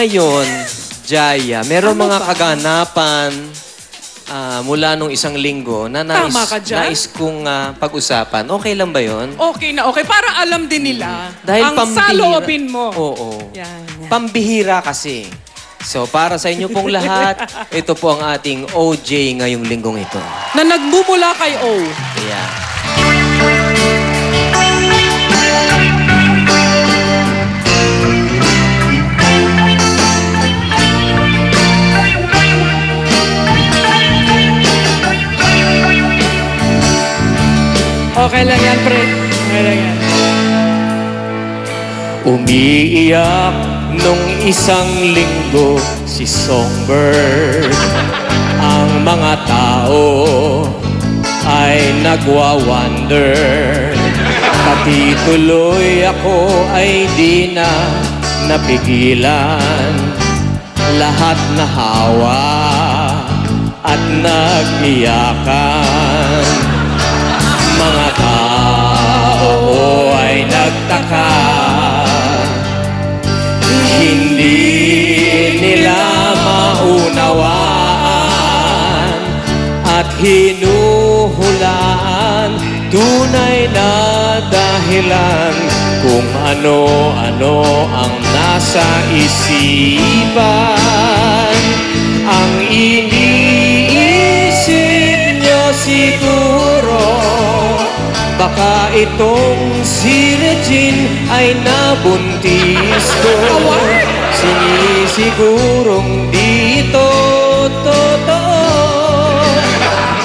Ngayon, Jaya, meron mga kaganapan mula nung isang linggo na nais kong pag-usapan. Okay lang ba yon? Okay na okay. Para alam din nila Dahil ang saloobin mo. Oo. Yan. Pambihira kasi. So, para sa inyo pong lahat, ito po ang ating OJ ngayong linggong ito. Na nagmumula kay O. Yeah. Okay lang yan, pre. Okay lang yan. Umiiyak nung isang linggo si Songbird. Ang mga tao ay nagwa-wonder. Pati tuloy ako ay di na napigilan. Lahat nahawa at nag-iyakan. Mga tao ay nagtaka. Hindi nila maunawaan at hinuhulaan tunay na dahilan kung ano-ano ang nasa isipan. Ang iniisip nyo siguro, baka itong si Regine ay nabuntis ko. Sinisigurong dito totoo.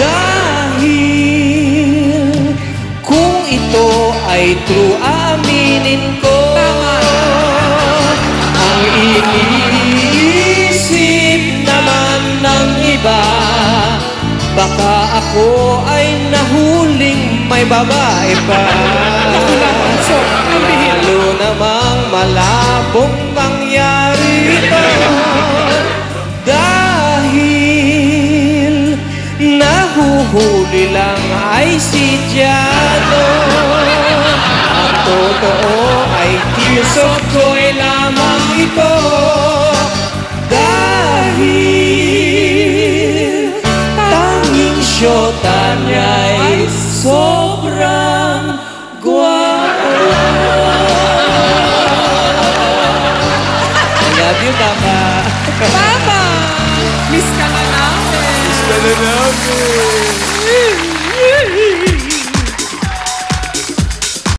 Dahil kung ito ay true, aminin ko. Ang iniisip naman ng iba, baka ako ay nahuling may babae pa. Lalo namang malabong mangyari ito. Dahil nahuhuli lang ay si Diano. Ang totoo ay tears of joy lamang ito. Dahil tanging syota niya'y sobrang gwapo. I love you, Papa.